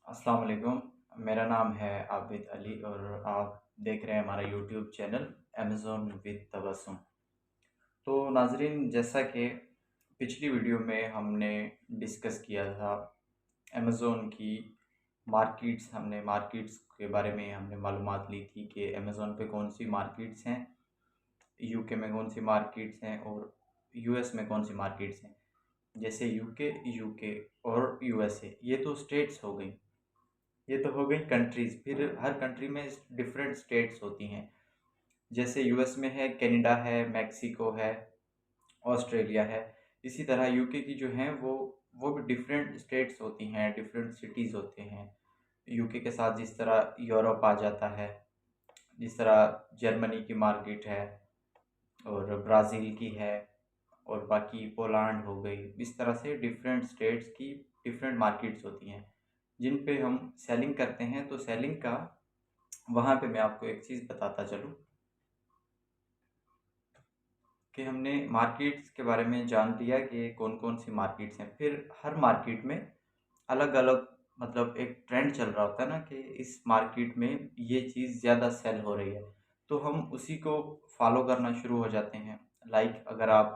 अस्सलाम वालेकुम। मेरा नाम है आबिद अली और आप देख रहे हैं हमारा YouTube channel Amazon with Tabassum. तो नाज़रीन, जैसा कि पिछली वीडियो में हमने डिस्कस किया था अमेज़न की मार्केट्स के बारे में हमने मालूमात ली थी कि अमेज़न पे कौन सी मार्केट्स हैं, यूके में कौन सी मार्केट्स हैं और यूएस में कौन सी मार्केट्स हैं। जैसे यूके और यूएसए ये तो स्टेट्स हो गई, ये तो हो गई कंट्रीज़। फिर हर कंट्री में डिफरेंट स्टेट्स होती हैं। जैसे यूएस में है, कनाडा है, मैक्सिको है, ऑस्ट्रेलिया है। इसी तरह यूके की जो हैं वो भी डिफरेंट स्टेट्स होती हैं, डिफरेंट सिटीज़ होते हैं। यूके के साथ जिस तरह यूरोप आ जाता है, जिस तरह जर्मनी की मार्केट है और ब्राज़ील की है और बाकी पोलैंड हो गई। इस तरह से डिफरेंट स्टेट्स की डिफरेंट मार्केट्स होती हैं जिन पे हम सेलिंग करते हैं। तो सेलिंग का वहाँ पे मैं आपको एक चीज़ बताता चलूँ कि हमने मार्केट्स के बारे में जान लिया कि कौन कौन सी मार्केट्स हैं। फिर हर मार्केट में अलग अलग मतलब एक ट्रेंड चल रहा होता है ना कि इस मार्केट में ये चीज़ ज़्यादा सेल हो रही है, तो हम उसी को फॉलो करना शुरू हो जाते हैं। लाइक अगर आप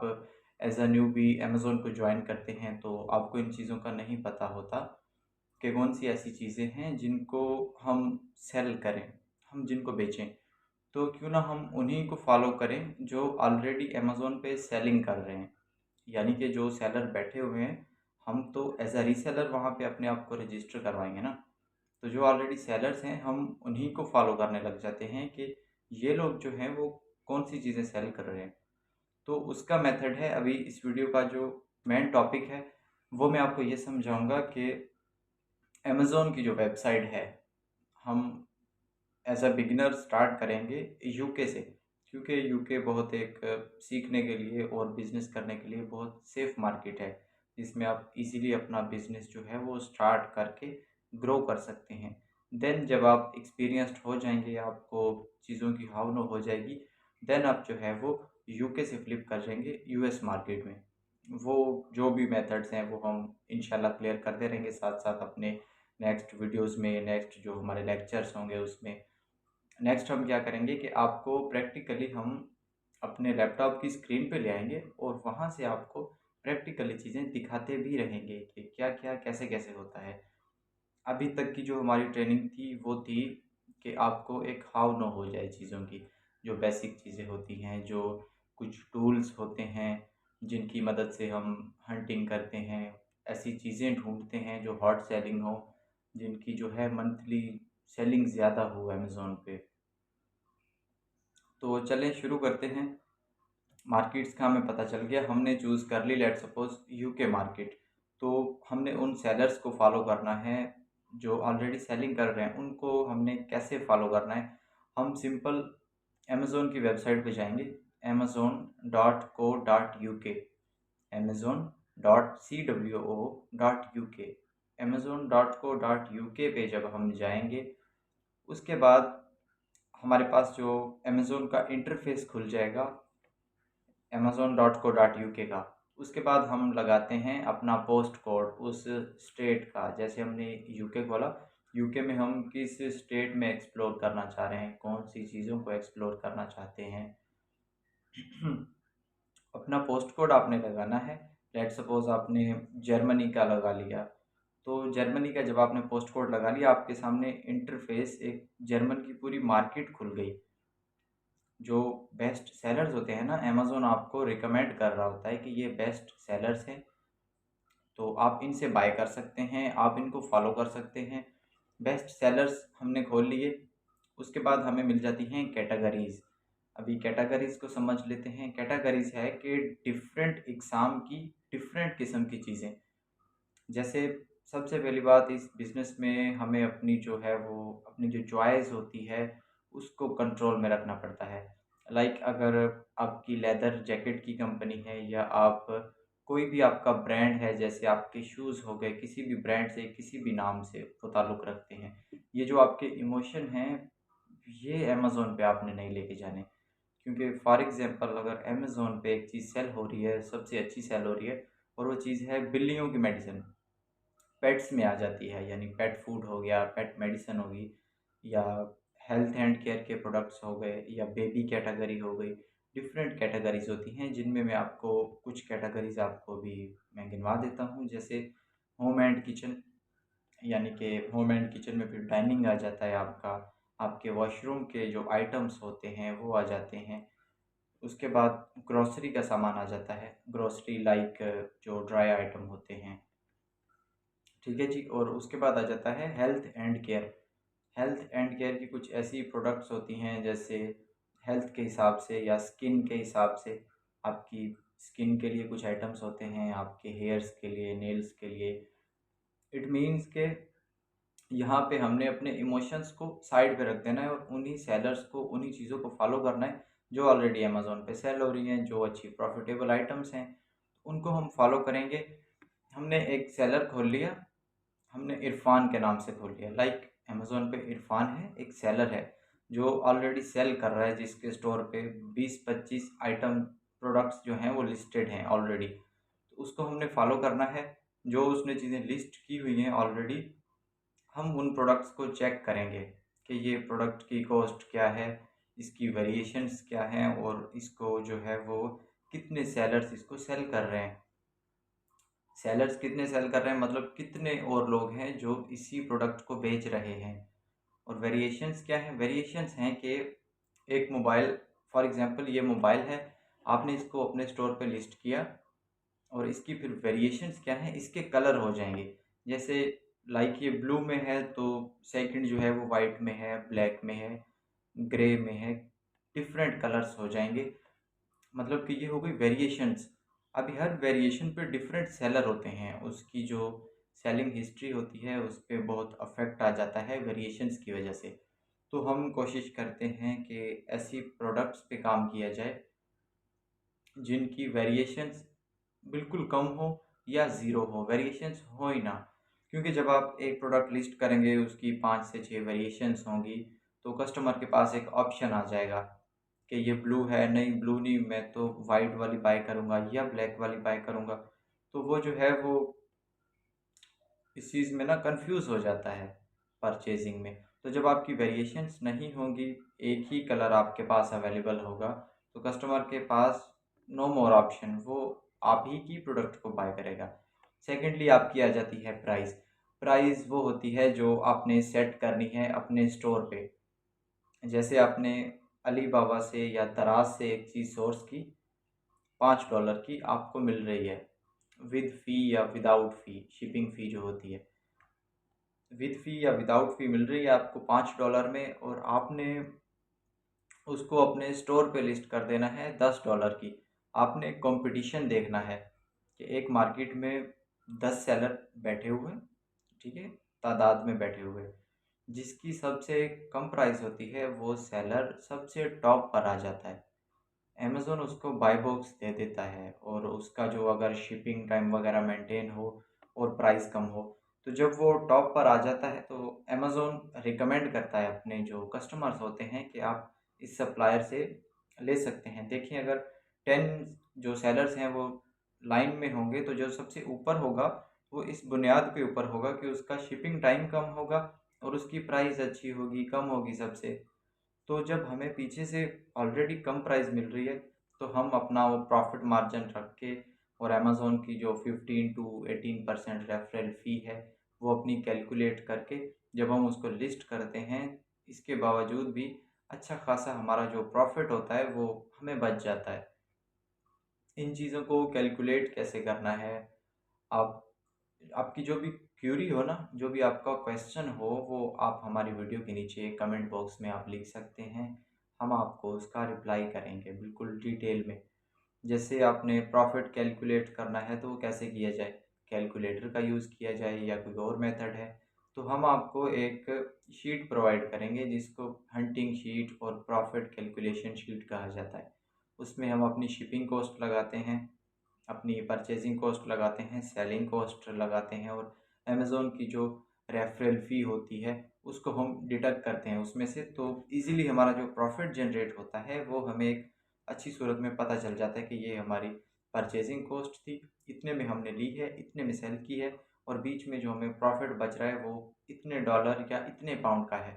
एज अ न्यूबी अमेज़ोन को ज्वाइन करते हैं तो आपको इन चीज़ों का नहीं पता होता कि कौन सी ऐसी चीज़ें हैं जिनको हम सेल करें, हम जिनको बेचें। तो क्यों ना हम उन्हीं को फॉलो करें जो ऑलरेडी अमेज़ोन पे सेलिंग कर रहे हैं। यानी कि जो सेलर बैठे हुए हैं, हम तो एज अ रीसेलर वहाँ पे अपने आप को रजिस्टर करवाएंगे ना। तो जो ऑलरेडी सेलर्स हैं हम उन्हीं को फॉलो करने लग जाते हैं कि ये लोग जो हैं वो कौन सी चीज़ें सेल कर रहे हैं। तो उसका मेथड है, अभी इस वीडियो का जो मेन टॉपिक है वो मैं आपको ये समझाऊंगा कि अमेज़ोन की जो वेबसाइट है, हम एज अ बिगिनर स्टार्ट करेंगे यूके से। क्योंकि यूके बहुत एक सीखने के लिए और बिज़नेस करने के लिए बहुत सेफ मार्केट है, जिसमें आप इजीली अपना बिज़नेस जो है वो स्टार्ट करके ग्रो कर सकते हैं। देन जब आप एक्सपीरियंस्ड हो जाएंगे, आपको चीज़ों की हाव हो जाएगी, देन आप जो है वो यूके से फ्लिप कर जाएंगे यूएस मार्केट में। वो जो भी मेथड्स हैं वो हम इंशाल्लाह क्लियर करते रहेंगे साथ साथ अपने नेक्स्ट वीडियोस में, नेक्स्ट जो हमारे लेक्चर्स होंगे उसमें। नेक्स्ट हम क्या करेंगे कि आपको प्रैक्टिकली हम अपने लैपटॉप की स्क्रीन पे ले आएंगे और वहाँ से आपको प्रैक्टिकली चीज़ें दिखाते भी रहेंगे कि क्या क्या कैसे कैसे होता है। अभी तक की जो हमारी ट्रेनिंग थी वो थी कि आपको एक हाव नो हो जाए चीज़ों की, जो बेसिक चीज़ें होती हैं, जो कुछ टूल्स होते हैं जिनकी मदद से हम हंटिंग करते हैं, ऐसी चीज़ें ढूंढते हैं जो हॉट सेलिंग हो, जिनकी जो है मंथली सेलिंग ज़्यादा हो अमेज़ोन पे। तो चलें शुरू करते हैं। मार्केट्स का हमें पता चल गया, हमने चूज़ कर ली लेट्स सपोज यूके मार्केट। तो हमने उन सेलर्स को फॉलो करना है जो ऑलरेडी सेलिंग कर रहे हैं। उनको हमने कैसे फॉलो करना है? हम सिंपल अमेज़ोन की वेबसाइट पे जाएंगे, amazon.co.uk, amazon.co.uk। amazon.co.uk पे जब हम जाएंगे, उसके बाद हमारे पास जो अमेज़ोन का इंटरफेस खुल जाएगा amazon.co.uk का। उसके बाद हम लगाते हैं अपना पोस्ट कोड उस स्टेट का। जैसे हमने यूके खोला, यूके में हम किस स्टेट में एक्सप्लोर करना चाह रहे हैं, कौन सी चीज़ों को एक्सप्लोर करना चाहते हैं। अपना पोस्ट कोड आपने लगाना है। लेट्स सपोज आपने जर्मनी का लगा लिया, तो जर्मनी का जब आपने पोस्ट कोड लगा लिया, आपके सामने इंटरफेस एक जर्मन की पूरी मार्केट खुल गई। जो बेस्ट सेलर्स होते हैं ना, अमेज़न आपको रिकमेंड कर रहा होता है कि ये बेस्ट सेलर्स हैं, तो आप इनसे बाय कर सकते हैं, आप इनको फॉलो कर सकते हैं। बेस्ट सेलर्स हमने खोल लिए। उसके बाद हमें मिल जाती हैं कैटेगरीज़। अभी कैटेगरीज़ को समझ लेते हैं। कैटेगरीज़ है कि डिफरेंट एग्ज़ाम की डिफरेंट किस्म की चीज़ें। जैसे सबसे पहली बात, इस बिज़नेस में हमें अपनी जो है वो अपनी जो चॉइस होती है उसको कंट्रोल में रखना पड़ता है। लाइक अगर आपकी लेदर जैकेट की कंपनी है या आप कोई भी आपका ब्रांड है, जैसे आपके शूज़ हो गए, किसी भी ब्रांड से किसी भी नाम से वो ताल्लुक़ रखते हैं, ये जो आपके इमोशन हैं ये अमेज़न पे आपने नहीं लेके जाने। क्योंकि फॉर एग्ज़ाम्पल अगर अमेज़न पे एक चीज़ सेल हो रही है, सबसे अच्छी सेल हो रही है, और वो चीज़ है बिल्लियों की मेडिसिन, पेट्स में आ जाती है, यानी पेट फूड हो गया, पेट मेडिसिन होगी, या हेल्थ एंड केयर के प्रोडक्ट्स हो गए, या बेबी कैटेगरी हो गई। डिफरेंट कैटेगरीज होती हैं, जिनमें मैं आपको कुछ कैटेगरीज आपको भी मैं गिनवा देता हूँ। जैसे होम एंड किचन, यानी कि होम एंड किचन में फिर डाइनिंग आ जाता है आपका, आपके वॉशरूम के जो आइटम्स होते हैं वो आ जाते हैं। उसके बाद ग्रोसरी का सामान आ जाता है, ग्रोसरी लाइक जो ड्राई आइटम होते हैं, ठीक है जी। और उसके बाद आ जाता है health and care. Health and care की कुछ ऐसी प्रोडक्ट्स होती हैं, जैसे हेल्थ के हिसाब से या स्किन के हिसाब से, आपकी स्किन के लिए कुछ आइटम्स होते हैं, आपके हेयर्स के लिए, नेल्स के लिए। इट मीन्स के यहाँ पे हमने अपने इमोशंस को साइड पे रख देना है और उन्हीं सेलर्स को, उन्हीं चीज़ों को फॉलो करना है जो ऑलरेडी अमेज़ोन पे सेल हो रही हैं, जो अच्छी प्रॉफिटेबल आइटम्स हैं, उनको हम फॉलो करेंगे। हमने एक सेलर खोल लिया, हमने इरफान के नाम से खोल लिया, लाइक अमेज़ोन पे इरफान है, एक सेलर है जो ऑलरेडी सेल कर रहा है, जिसके स्टोर पे 20-25 आइटम प्रोडक्ट्स जो हैं वो लिस्टेड हैं ऑलरेडी। तो उसको हमने फॉलो करना है। जो उसने चीज़ें लिस्ट की हुई हैं ऑलरेडी, हम उन प्रोडक्ट्स को चेक करेंगे कि ये प्रोडक्ट की कॉस्ट क्या है, इसकी वेरिएशंस क्या हैं, और इसको जो है वो कितने सेलर्स इसको सेल कर रहे हैं। सेलर्स कितने सेल कर रहे हैं मतलब कितने और लोग हैं जो इसी प्रोडक्ट को बेच रहे हैं। और वेरिएशंस क्या है, वेरिएशंस हैं कि एक मोबाइल, फॉर एग्जांपल ये मोबाइल है, आपने इसको अपने स्टोर पे लिस्ट किया, और इसकी फिर वेरिएशंस क्या है, इसके कलर हो जाएंगे। जैसे लाइक ये ब्लू में है, तो सेकंड जो है वो वाइट में है, ब्लैक में है, ग्रे में है, डिफरेंट कलर्स हो जाएंगे। मतलब कि ये हो गई वेरिएशंस। अभी हर वेरिएशन पे डिफरेंट सेलर होते हैं, उसकी जो सेलिंग हिस्ट्री होती है उस पर बहुत अफेक्ट आ जाता है वेरिएशंस की वजह से। तो हम कोशिश करते हैं कि ऐसी प्रोडक्ट्स पे काम किया जाए जिनकी वेरिएशंस बिल्कुल कम हो या ज़ीरो हो, वेरिएशंस हो ही ना। क्योंकि जब आप एक प्रोडक्ट लिस्ट करेंगे, उसकी 5 से 6 वेरिएशंस होंगी, तो कस्टमर के पास एक ऑप्शन आ जाएगा कि ये ब्लू है, नहीं ब्लू नहीं, मैं तो वाइट वाली बाय करूँगा या ब्लैक वाली बाय करूँगा। तो वो जो है वो इस चीज़ में ना कंफ्यूज हो जाता है परचेजिंग में। तो जब आपकी वेरिएशंस नहीं होंगी, एक ही कलर आपके पास अवेलेबल होगा, तो कस्टमर के पास नो मोर ऑप्शन, वो आप ही की प्रोडक्ट को बाय करेगा। सेकेंडली आपकी आ जाती है प्राइस। प्राइस वो होती है जो आपने सेट करनी है अपने स्टोर पे। जैसे आपने अली बाबा से या दराज से एक चीज़ सोर्स की, $5 की आपको मिल रही है, विद फ़ी या विदाउट फ़ी, शिपिंग फ़ी जो होती है, विद फ़ी या विदाउट फ़ी मिल रही है आपको $5 में, और आपने उसको अपने स्टोर पे लिस्ट कर देना है $10 की। आपने कंपटीशन देखना है कि एक मार्केट में 10 सेलर बैठे हुए हैं, ठीक है, तादाद में बैठे हुए, जिसकी सबसे कम प्राइस होती है वो सेलर सबसे टॉप पर आ जाता है। अमेज़न उसको बाय बॉक्स दे देता है, और उसका जो अगर शिपिंग टाइम वगैरह मेंटेन हो और प्राइस कम हो, तो जब वो टॉप पर आ जाता है तो अमेज़न रिकमेंड करता है अपने जो कस्टमर्स होते हैं कि आप इस सप्लायर से ले सकते हैं। देखिए, अगर 10 जो सेलर्स हैं वो लाइन में होंगे, तो जो सबसे ऊपर होगा वो इस बुनियाद के ऊपर होगा कि उसका शिपिंग टाइम कम होगा और उसकी प्राइस अच्छी होगी, कम होगी सबसे। तो जब हमें पीछे से ऑलरेडी कम प्राइस मिल रही है, तो हम अपना वो प्रॉफिट मार्जिन रख के, और अमेज़ोन की जो 15 to 18% रेफरल फ़ी है वो अपनी कैलकुलेट करके जब हम उसको लिस्ट करते हैं, इसके बावजूद भी अच्छा खासा हमारा जो प्रॉफिट होता है वो हमें बच जाता है। इन चीज़ों को कैलकुलेट कैसे करना है, आप आपकी जो भी क्यूरी हो ना, जो भी आपका क्वेश्चन हो, वो आप हमारी वीडियो के नीचे कमेंट बॉक्स में आप लिख सकते हैं। हम आपको उसका रिप्लाई करेंगे बिल्कुल डिटेल में। जैसे आपने प्रॉफिट कैलकुलेट करना है तो वो कैसे किया जाए, कैलकुलेटर का यूज़ किया जाए या कोई और मेथड है, तो हम आपको एक शीट प्रोवाइड करेंगे जिसको हंटिंग शीट और प्रॉफिट कैलकुलेशन शीट कहा जाता है। उसमें हम अपनी शिपिंग कॉस्ट लगाते हैं, अपनी परचेजिंग कॉस्ट लगाते हैं, सेलिंग कॉस्ट लगाते हैं, और अमेज़ोन की जो रेफरल फ़ी होती है उसको हम डिडक्ट करते हैं उसमें से। तो इजीली हमारा जो प्रॉफिट जनरेट होता है वो हमें एक अच्छी सूरत में पता चल जाता है कि ये हमारी परचेजिंग कॉस्ट थी, इतने में हमने ली है, इतने में सेल की है, और बीच में जो हमें प्रॉफिट बच रहा है वो इतने डॉलर या इतने पाउंड का है।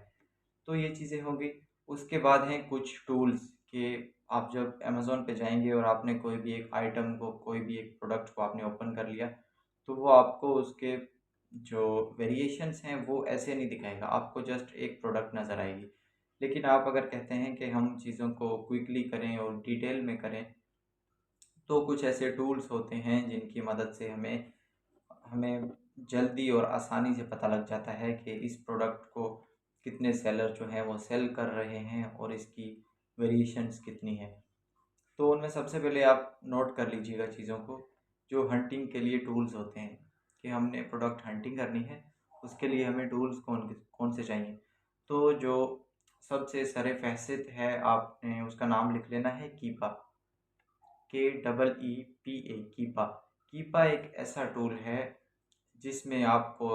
तो ये चीज़ें हो गई। उसके बाद हैं कुछ टूल्स कि आप जब अमेज़न पे जाएंगे और आपने कोई भी एक आइटम को, कोई भी एक प्रोडक्ट को आपने ओपन कर लिया, तो वो आपको उसके जो वेरिएशंस हैं वो ऐसे नहीं दिखाएगा, आपको जस्ट एक प्रोडक्ट नज़र आएगी। लेकिन आप अगर कहते हैं कि हम चीज़ों को क्विकली करें और डिटेल में करें, तो कुछ ऐसे टूल्स होते हैं जिनकी मदद से हमें हमें जल्दी और आसानी से पता लग जाता है कि इस प्रोडक्ट को कितने सेलर जो हैं वो सेल कर रहे हैं और इसकी वेरिएशंस कितनी हैं। तो उनमें सबसे पहले आप नोट कर लीजिएगा चीज़ों को, जो हंटिंग के लिए टूल्स होते हैं कि हमने प्रोडक्ट हंटिंग करनी है, उसके लिए हमें टूल्स कौन कौन से चाहिए। तो जो सबसे सरे फहरिस्त है, आपने उसका नाम लिख लेना है कीपा, KEEPA, कीपा। कीपा एक ऐसा टूल है जिसमें आपको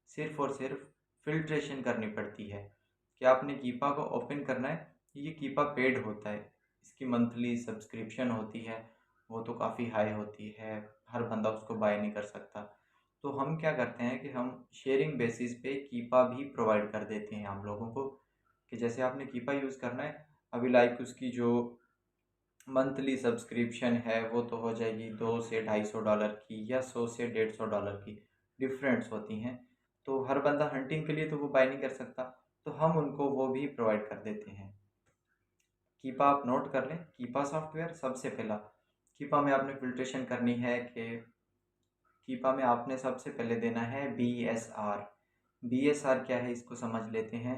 सिर्फ़ और सिर्फ फ़िल्ट्रेशन करनी पड़ती है कि आपने कीपा को ओपन करना है। ये कीपा पेड होता है, इसकी मंथली सब्सक्रिप्शन होती है, वो तो काफ़ी हाई होती है, हर बंदा उसको बाय नहीं कर सकता। तो हम क्या करते हैं कि हम शेयरिंग बेसिस पे कीपा भी प्रोवाइड कर देते हैं हम लोगों को, कि जैसे आपने कीपा यूज़ करना है, अभी लाइक उसकी जो मंथली सब्सक्रिप्शन है वो तो हो जाएगी 2 से $250 की या 100 से $150 की, डिफरेंट्स होती हैं। तो हर बंदा हंटिंग के लिए तो वो बाय नहीं कर सकता, तो हम उनको वो भी प्रोवाइड कर देते हैं। कीपा आप नोट कर लें, कीपा सॉफ्टवेयर सबसे पहला। कीपा में आपने फ़िल्ट्रेशन करनी है कि कीपा में आपने सबसे पहले देना है BSR। BSR क्या है इसको समझ लेते हैं।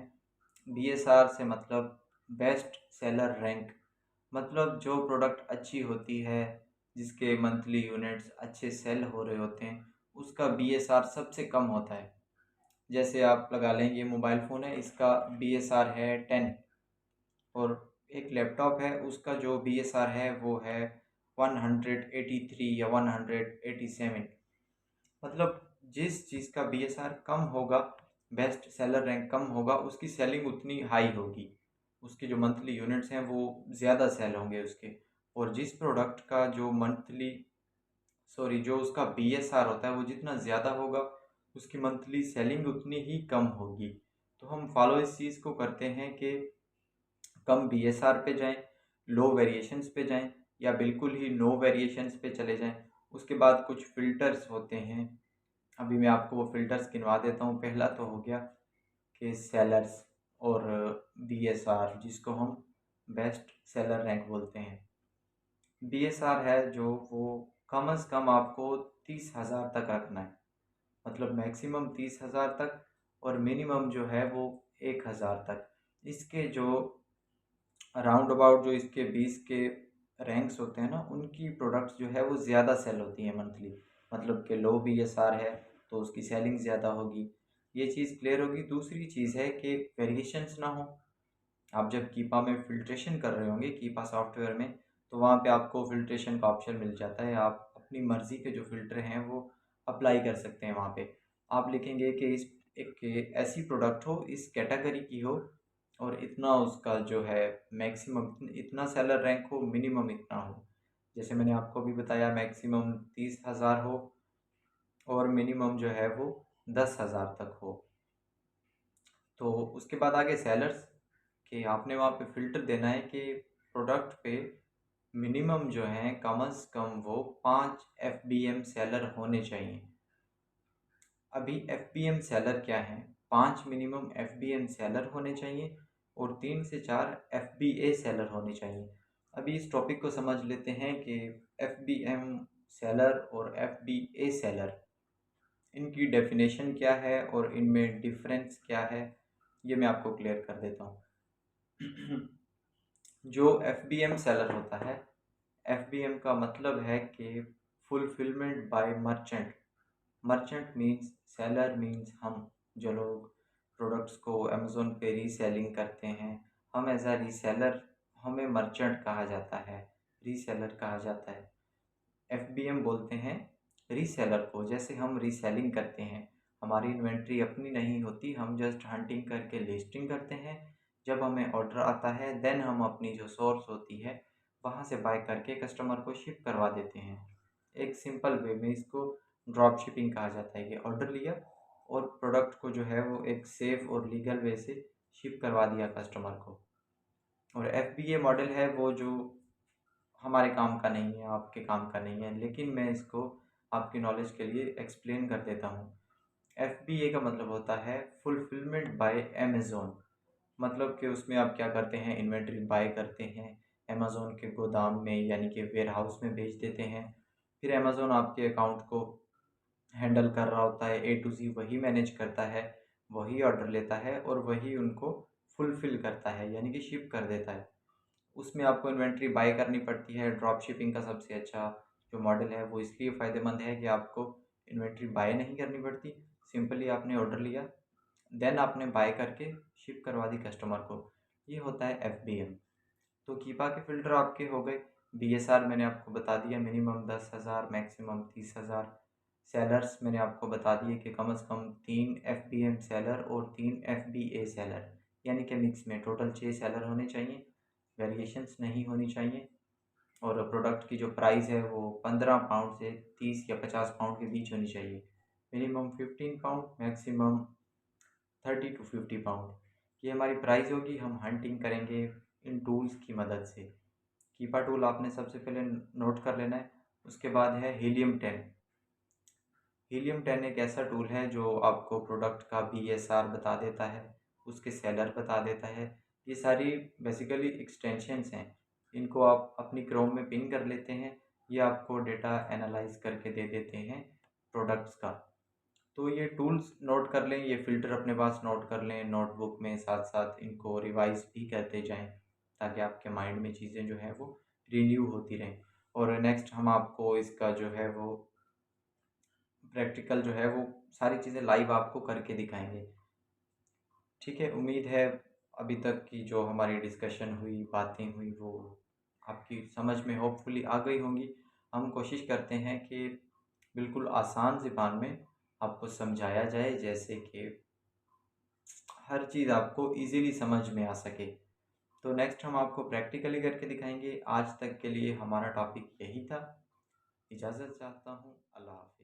BSR से मतलब बेस्ट सेलर रैंक, मतलब जो प्रोडक्ट अच्छी होती है, जिसके मंथली यूनिट्स अच्छे सेल हो रहे होते हैं, उसका BSR सबसे कम होता है। जैसे आप लगा लें ये मोबाइल फ़ोन है, इसका BSR है 10, और एक लैपटॉप है उसका जो BSR है वो है 183 या 187। मतलब जिस चीज़ का BSR कम होगा, बेस्ट सेलर रैंक कम होगा, उसकी सेलिंग उतनी हाई होगी, उसके जो मंथली यूनिट्स हैं वो ज़्यादा सेल होंगे उसके। और जिस प्रोडक्ट का जो मंथली सॉरी जो उसका BSR होता है वो जितना ज़्यादा होगा, उसकी मंथली सेलिंग उतनी ही कम होगी। तो हम फॉलो इस चीज़ को करते हैं कि कम BSR पे जाएं, लो वेरिएशंस पे जाएं, या बिल्कुल ही नो वेरिएशंस पे चले जाएं। उसके बाद कुछ फ़िल्टर्स होते हैं, अभी मैं आपको वो फ़िल्टर्स गिनवा देता हूँ। पहला तो हो गया कि सेलर्स और BSR, जिसको हम बेस्ट सेलर रैंक बोलते हैं। BSR है जो, वो कम से कम आपको 30,000 तक रखना है, मतलब मैक्सिमम 30,000 तक, और मिनिमम जो है वो 1,000 तक। इसके जो राउंड अबाउट जो इसके 20 के रैंक्स होते हैं ना, उनकी प्रोडक्ट्स जो है वो ज़्यादा सेल होती हैं मंथली, मतलब कि लो BSR है तो उसकी सेलिंग ज़्यादा होगी। ये चीज़ क्लियर होगी। दूसरी चीज़ है कि वेरिएशंस ना हो। आप जब कीपा में फ़िल्ट्रेशन कर रहे होंगे कीपा सॉफ्टवेयर में, तो वहाँ पे आपको फ़िल्ट्रेशन का ऑप्शन मिल जाता है, आप अपनी मर्ज़ी के जो फ़िल्टर हैं वो अप्लाई कर सकते हैं वहाँ पे। आप लिखेंगे कि इस एक ऐसी प्रोडक्ट हो, इस कैटेगरी की हो, और इतना उसका जो है मैक्सिमम इतना सेलर रैंक हो, मिनिमम इतना हो। जैसे मैंने आपको अभी बताया, मैक्सिमम 30,000 हो और मिनिमम जो है वो 10,000 तक हो। तो उसके बाद आगे सेलर्स, कि आपने वहाँ पे फ़िल्टर देना है कि प्रोडक्ट पे मिनिमम जो है कम से कम वो 5 FBM सेलर होने चाहिए। अभी FBM सेलर क्या है? 5 मिनिमम FBM सेलर होने चाहिए और 3 से 4 FBA सेलर होने चाहिए। अभी इस टॉपिक को समझ लेते हैं कि FBM सेलर और FBA सेलर, इनकी डेफिनेशन क्या है और इनमें डिफरेंस क्या है, ये मैं आपको क्लियर कर देता हूँ। जो FBM सेलर होता है, FBM का मतलब है कि fulfilment bye merchant. Merchant means seller, means हम जो लोग प्रोडक्ट्स को अमेज़ोन पे रीसेलिंग करते हैं, हम एज अ रीसेलर, हमें मर्चेंट कहा जाता है, रीसेलर कहा जाता है। FBM बोलते हैं रीसेलर को। जैसे हम रीसेलिंग करते हैं, हमारी इन्वेंट्री अपनी नहीं होती, हम जस्ट हंटिंग करके लिस्टिंग करते हैं। जब हमें ऑर्डर आता है देन हम अपनी जो सोर्स होती है वहाँ से बाय करके कस्टमर को शिप करवा देते हैं। एक सिंपल वे में इसको ड्रॉप शिपिंग कहा जाता है। ये ऑर्डर लिया और प्रोडक्ट को जो है वो एक सेफ़ और लीगल वे से शिप करवा दिया कस्टमर को। और एफबीए मॉडल है वो जो हमारे काम का नहीं है, आपके काम का नहीं है, लेकिन मैं इसको आपकी नॉलेज के लिए एक्सप्लेन कर देता हूँ। एफबीए का मतलब होता है फुलफिलमेंट बाय अमेज़न। मतलब कि उसमें आप क्या करते हैं, इन्वेंट्री बाय करते हैं अमेज़न के गोदाम में, यानी कि वेयर हाउस में भेज देते हैं। फिर अमेज़न आपके अकाउंट को हैंडल कर रहा होता है, ए टू ज़ी वही मैनेज करता है, वही ऑर्डर लेता है और वही उनको फुलफ़िल करता है, यानी कि शिप कर देता है। उसमें आपको इन्वेंट्री बाय करनी पड़ती है। ड्रॉप शिपिंग का सबसे अच्छा जो मॉडल है वो इसलिए फ़ायदेमंद है कि आपको इन्वेंट्री बाय नहीं करनी पड़ती। सिंपली आपने ऑर्डर लिया, देन आपने बाय करके शिप करवा दी कस्टमर को। ये होता है एफबीएम। तो कीपा के फ़िल्टर आपके हो गए। बीएसआर मैंने आपको बता दिया, मिनिमम 10,000, मैक्सिमम 30,000। सेलर्स मैंने आपको बता दिए कि कम से कम 3 एफबीएम सेलर और 3 एफबीए सेलर, यानी कि मिक्स में टोटल 6 सेलर होने चाहिए। वेरिएशंस नहीं होनी चाहिए। और प्रोडक्ट की जो प्राइस है वो 15 पाउंड से 30 या 50 पाउंड के बीच होनी चाहिए। Minimum 15 pound, maximum 30 to 50 pound. ये हमारी प्राइस होगी। हम हंटिंग करेंगे इन टूल्स की मदद से। कीपा टूल आपने सबसे पहले नोट कर लेना है। उसके बाद है हीलियम 10। हीलियम 10 एक ऐसा टूल है जो आपको प्रोडक्ट का बीएसआर बता देता है, उसके सेलर बता देता है। ये सारी बेसिकली एक्सटेंशंस हैं। इनको आप अपनी क्रोम में पिन कर लेते हैं। ये आपको डेटा एनालाइज करके दे देते हैं प्रोडक्ट्स का। तो ये टूल्स नोट कर लें, ये फ़िल्टर अपने पास नोट कर लें नोटबुक में, साथ साथ इनको रिवाइज भी करते जाएं ताकि आपके माइंड में चीज़ें जो हैं वो रिन्यू होती रहें। और नेक्स्ट हम आपको इसका जो है वो प्रैक्टिकल जो है वो सारी चीज़ें लाइव आपको करके दिखाएंगे। ठीक है, उम्मीद है अभी तक की जो हमारी डिस्कशन हुई, बातें हुई, वो आपकी समझ में होपफुली आ गई होंगी। हम कोशिश करते हैं कि बिल्कुल आसान ज़ुबान में आपको समझाया जाए, जैसे कि हर चीज़ आपको इजीली समझ में आ सके। तो नेक्स्ट हम आपको प्रैक्टिकली करके दिखाएंगे। आज तक के लिए हमारा टॉपिक यही था। इजाज़त चाहता हूँ। अल्लाह हाफ़िज़।